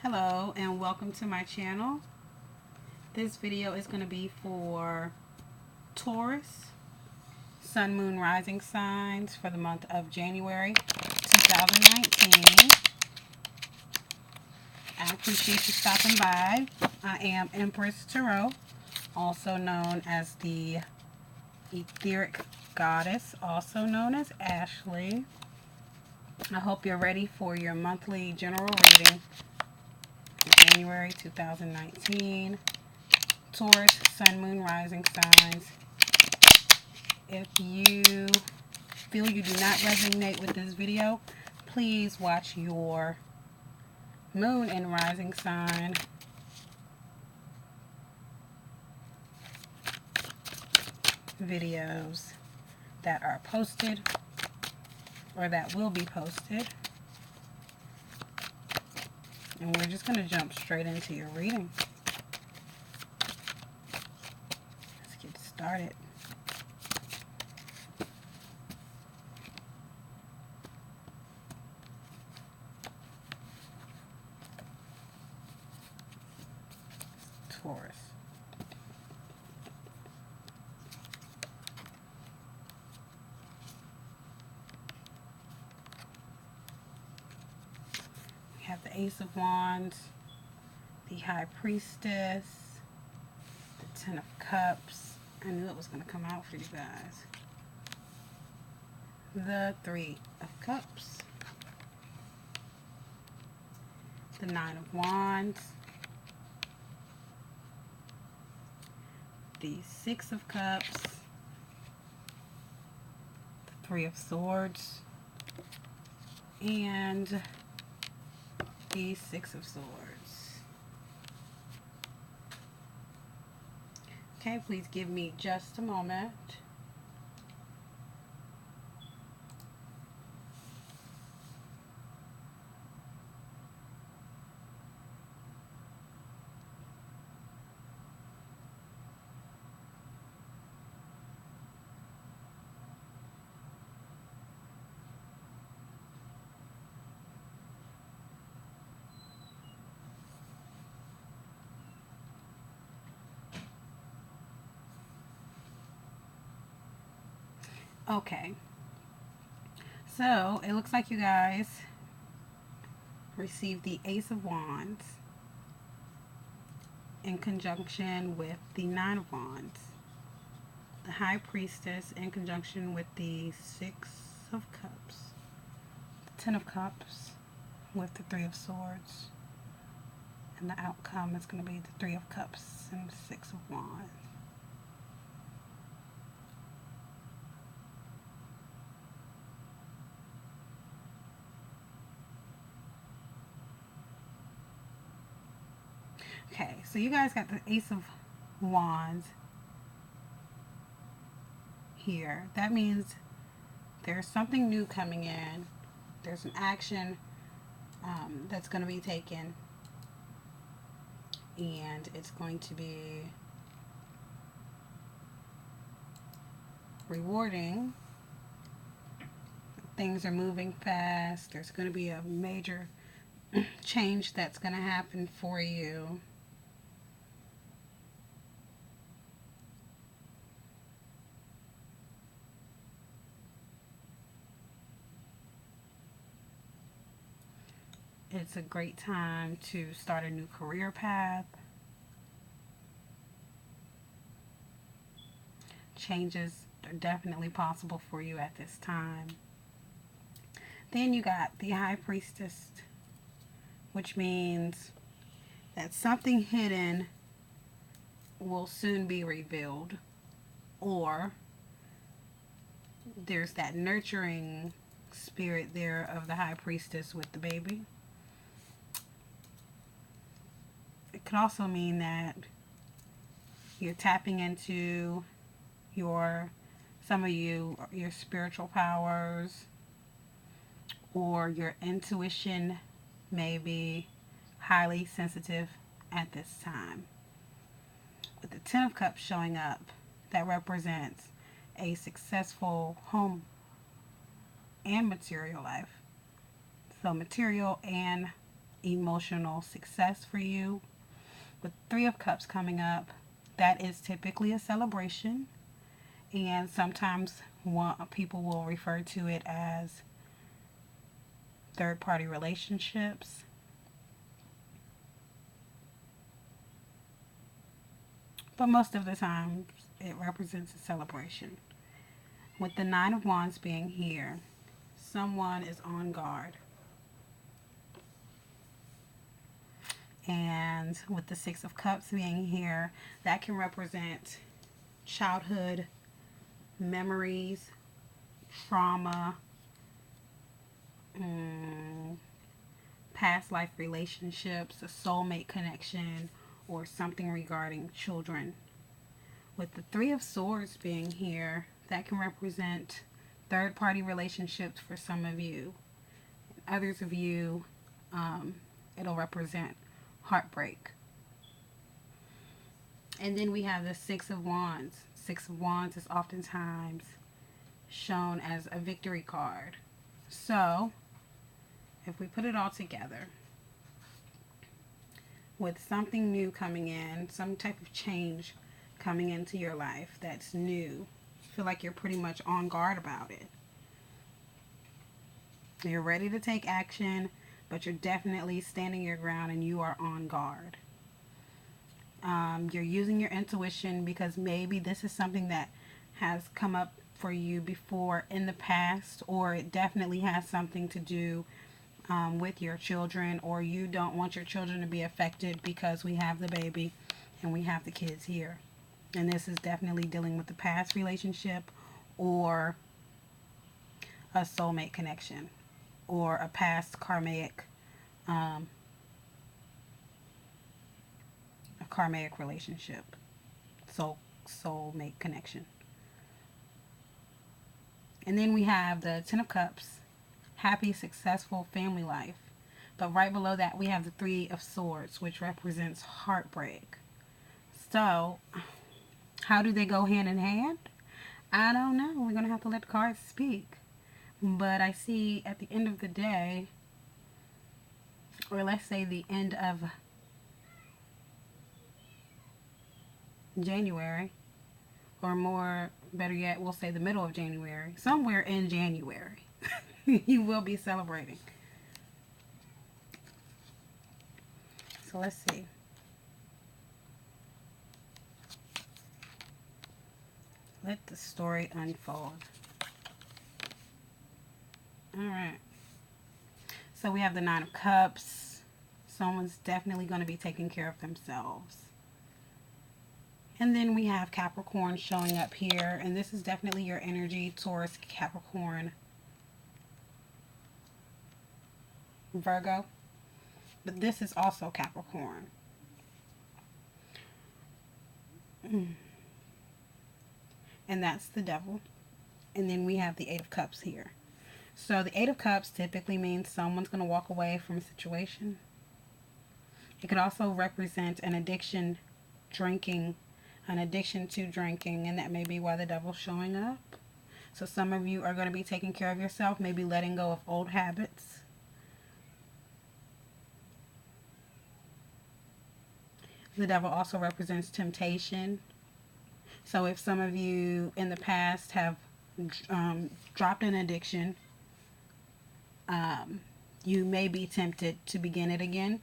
Hello and welcome to my channel. This video is going to be for Taurus, Sun, Moon, Rising signs for the month of January 2019. I appreciate you stopping by. I am Empress Tarot, also known as the Etheric Goddess, also known as Ashley. I hope you're ready for your monthly general reading for January 2019. Taurus, Sun, Moon, Rising signs. If you feel you do not resonate with this video, please watch your Moon and Rising sign videos that are posted or that will be posted. And we're just going to jump straight into your reading. Let's get started. Taurus. We have the Ace of Wands, the High Priestess, the Ten of Cups. I knew it was going to come out for you guys. The Three of Cups, the Nine of Wands, the Six of Cups, the Three of Swords, and the Six of Swords. Okay, please give me just a moment. Okay, so it looks like you guys received the Ace of Wands in conjunction with the Nine of Wands, the High Priestess in conjunction with the Six of Cups, the Ten of Cups with the Three of Swords, and the outcome is going to be the Three of Cups and the Six of Wands. Okay, so you guys got the Ace of Wands here. That means there's something new coming in. There's an action that's going to be taken, and it's going to be rewarding. Things are moving fast. There's going to be a major change that's going to happen for you. It's a great time to start a new career path. Changes are definitely possible for you at this time. Then you got the High Priestess, which means that something hidden will soon be revealed, or there's that nurturing spirit there of the High Priestess with the baby. It could also mean that you're tapping into some of you, your spiritual powers, or your intuition may be highly sensitive at this time. With the Ten of Cups showing up, that represents a successful home and material life. So material and emotional success for you. With Three of Cups coming up, that is typically a celebration, and sometimes people will refer to it as third-party relationships. But most of the time, it represents a celebration. With the Nine of Wands being here, someone is on guard. And with the Six of Cups being here, that can represent childhood memories, trauma, past life relationships, a soulmate connection, or something regarding children. With the Three of Swords being here, that can represent third-party relationships for some of you. Others of you, it'll represent heartbreak. And then we have the Six of Wands. Six of Wands is oftentimes shown as a victory card. So, if we put it all together, with something new coming in, some type of change coming into your life that's new, I feel like you're pretty much on guard about it. You're ready to take action, but you're definitely standing your ground and you are on guard. You're using your intuition because maybe this is something that has come up for you before in the past, or it definitely has something to do with your children, or you don't want your children to be affected because we have the baby and we have the kids here. And this is definitely dealing with the past relationship, or a soulmate connection, or a past karmic relationship, soulmate connection. And then we have the Ten of Cups, happy, successful family life. But right below that, we have the Three of Swords, which represents heartbreak. So, how do they go hand in hand? I don't know. We're going to have to let the cards speak. But I see at the end of the day, or let's say the end of January, or more, better yet, we'll say the middle of January, somewhere in January, you will be celebrating. So let's see. Let the story unfold. Alright. So we have the Nine of Cups. Someone's definitely going to be taking care of themselves. And then we have Capricorn showing up here. And this is definitely your energy, Taurus, Capricorn, Virgo. But this is also Capricorn. And that's the Devil. And then we have the Eight of Cups here. So the Eight of Cups typically means someone's going to walk away from a situation. It could also represent an addiction, drinking, an addiction to drinking, and that may be why the Devil's showing up. So some of you are going to be taking care of yourself, maybe letting go of old habits. The Devil also represents temptation. So if some of you in the past have dropped an addiction, you may be tempted to begin it again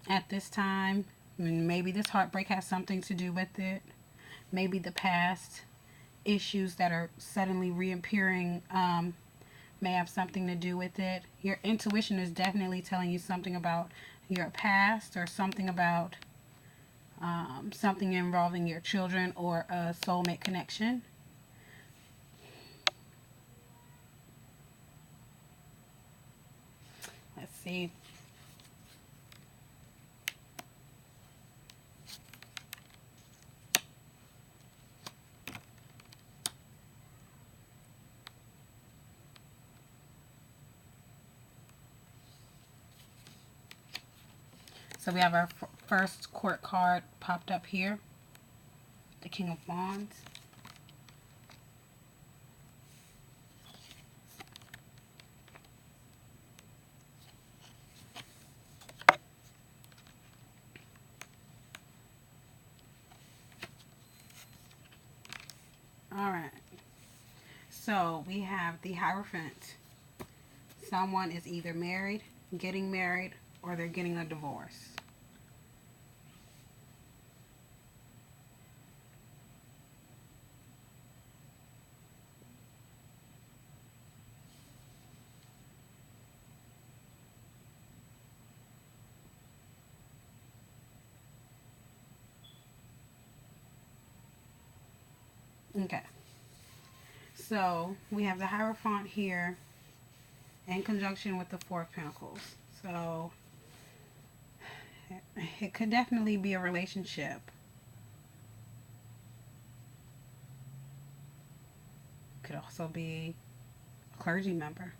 at this time. Maybe this heartbreak has something to do with it. Maybe the past issues that are suddenly reappearing may have something to do with it. Your intuition is definitely telling you something about your past, or something about something involving your children, or a soulmate connection. Let's see. So we have our first court card popped up here, the King of Wands. So we have the Hierophant. Someone is either married, getting married, or they're getting a divorce. Okay. So we have the Hierophant here in conjunction with the Four of Pentacles. So it could definitely be a relationship. Could also be a clergy member,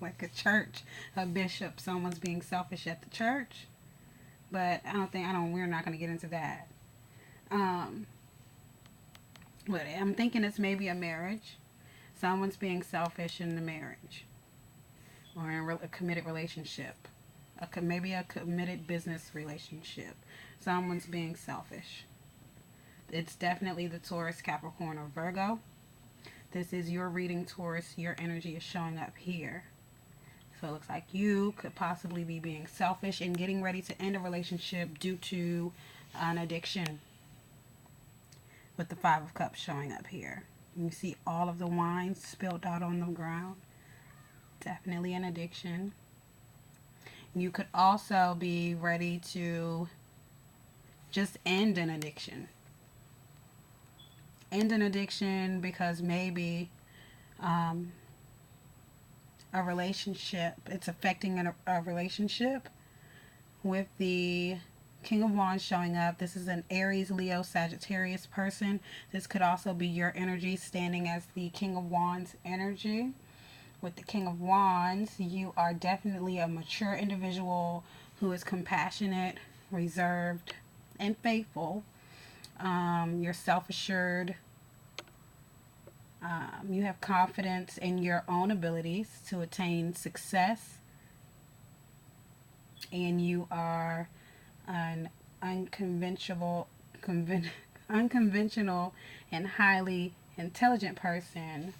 like a church, a bishop. Someone's being selfish at the church. But we're not going to get into that. Um, but I'm thinking it's maybe a marriage. Someone's being selfish in the marriage or in a committed relationship. Maybe a committed business relationship. Someone's being selfish. It's definitely the Taurus, Capricorn, or Virgo. This is your reading, Taurus. Your energy is showing up here. So it looks like you could possibly be being selfish and getting ready to end a relationship due to an addiction, with the Five of Cups showing up here. You see all of the wine spilled out on the ground. Definitely an addiction. You could also be ready to just end an addiction. End an addiction because maybe a relationship, it's affecting a relationship. With the King of Wands showing up, this is an Aries, Leo, Sagittarius person. This could also be your energy standing as the King of Wands energy. With the King of Wands, you are definitely a mature individual who is compassionate, reserved, and faithful. You're self-assured. You have confidence in your own abilities to attain success. And you are an unconventional and highly intelligent person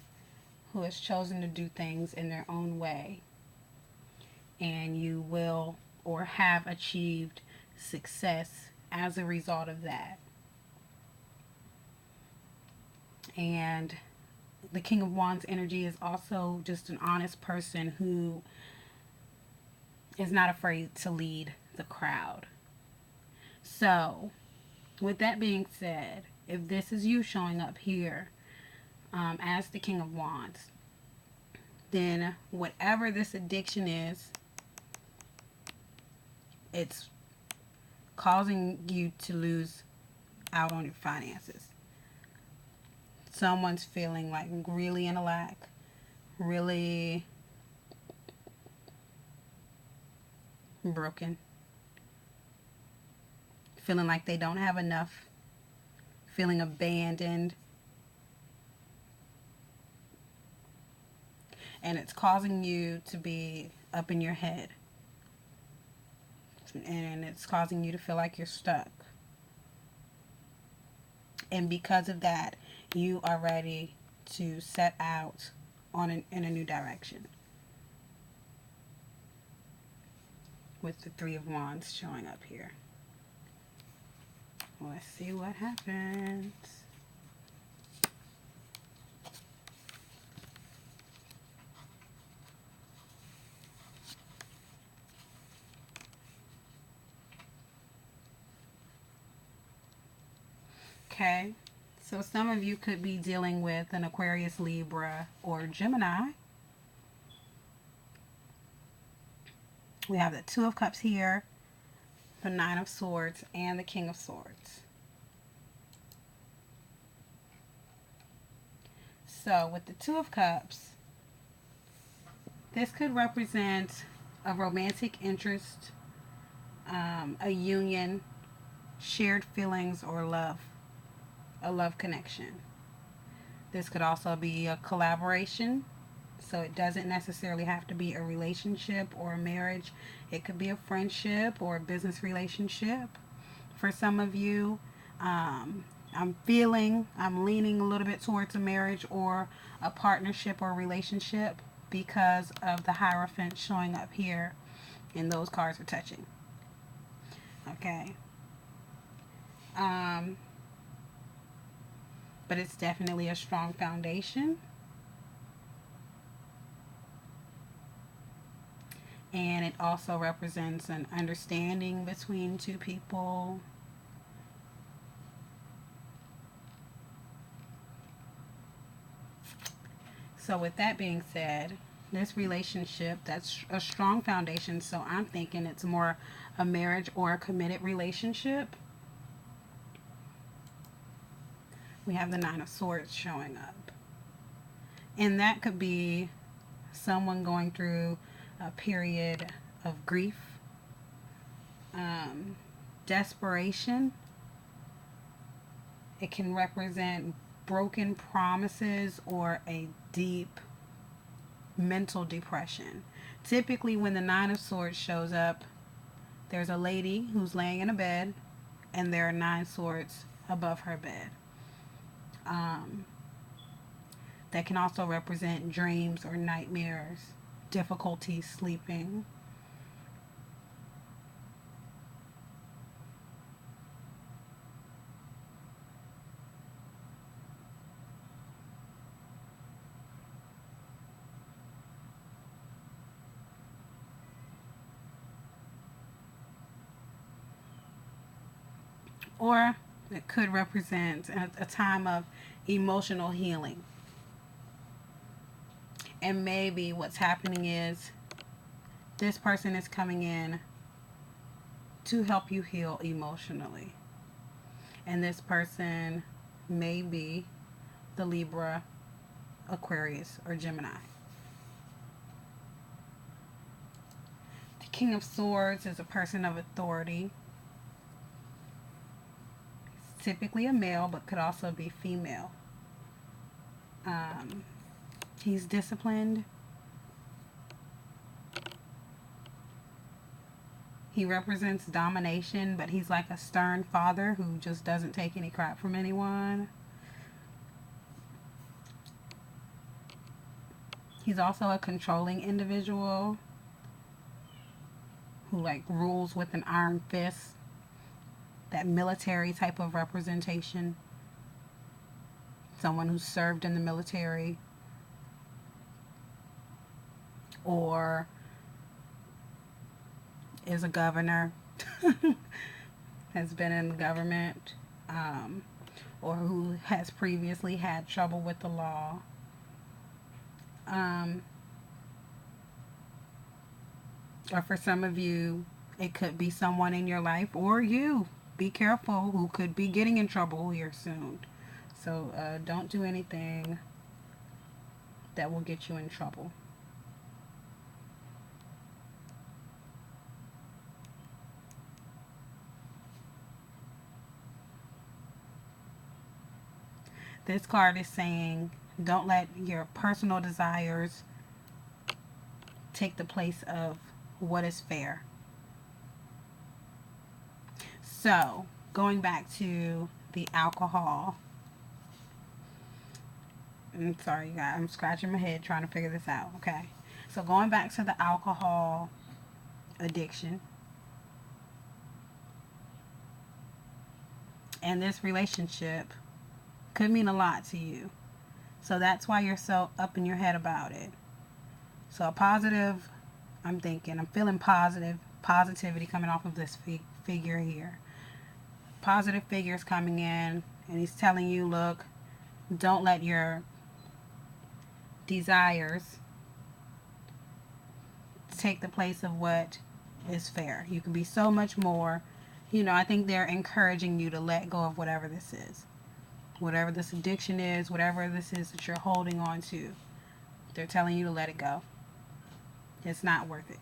who has chosen to do things in their own way. And you will or have achieved success as a result of that. And the King of Wands energy is also just an honest person who is not afraid to lead the crowd. So, with that being said, if this is you showing up here as the King of Wands, then whatever this addiction is, it's causing you to lose out on your finances. Someone's feeling like really in a lack, really broken, feeling like they don't have enough, feeling abandoned. And it's causing you to be up in your head. And it's causing you to feel like you're stuck. And because of that, you are ready to set out in a new direction. With the Three of Wands showing up here. Let's see what happens. Okay, so some of you could be dealing with an Aquarius, Libra, or Gemini. We have the Two of Cups here, the Nine of Swords, and the King of Swords. So with the Two of Cups, this could represent a romantic interest, a union, shared feelings, or love, a love connection. This could also be a collaboration, so it doesn't necessarily have to be a relationship or a marriage. It could be a friendship or a business relationship. For some of you, I'm leaning a little bit towards a marriage or a partnership or relationship because of the Hierophant showing up here and those cards are touching. Okay. But it's definitely a strong foundation. And it also represents an understanding between two people. So with that being said, this relationship, that's a strong foundation. So I'm thinking it's more a marriage or a committed relationship. We have the Nine of Swords showing up. And that could be someone going through a period of grief, desperation. It can represent broken promises or a deep mental depression. Typically, when the Nine of Swords shows up, there's a lady who's laying in a bed and there are 9 swords above her bed. That can also represent dreams or nightmares, difficulty sleeping. Or it could represent a time of emotional healing. And maybe what's happening is this person is coming in to help you heal emotionally. And this person may be the Libra, Aquarius, or Gemini. The King of Swords is a person of authority. He's typically a male, but could also be female. He's disciplined. He represents domination, but he's like a stern father who just doesn't take any crap from anyone. He's also a controlling individual who like rules with an iron fist. That military type of representation. Someone who's served in the military. Or is a governor, has been in the government, or who has previously had trouble with the law. Or for some of you, it could be someone in your life, or you, be careful, who could be getting in trouble here soon. So don't do anything that will get you in trouble. This card is saying, don't let your personal desires take the place of what is fair. So, going back to the alcohol. I'm sorry, you guys. I'm scratching my head trying to figure this out. Okay. So, going back to the alcohol addiction. And this relationship could mean a lot to you. So that's why you're so up in your head about it. So a positive, I'm feeling positivity coming off of this figure here. Positive figures coming in, and he's telling you, look, don't let your desires take the place of what is fair. You can be so much more. You know, I think they're encouraging you to let go of whatever this is. Whatever this addiction is, whatever this is that you're holding on to, they're telling you to let it go. It's not worth it.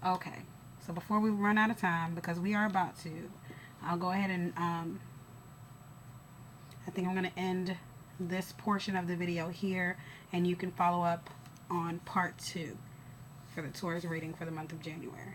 Okay, so before we run out of time, because we are about to, I'll go ahead and, I think I'm going to end this portion of the video here, and you can follow up on part 2 for the Taurus reading for the month of January.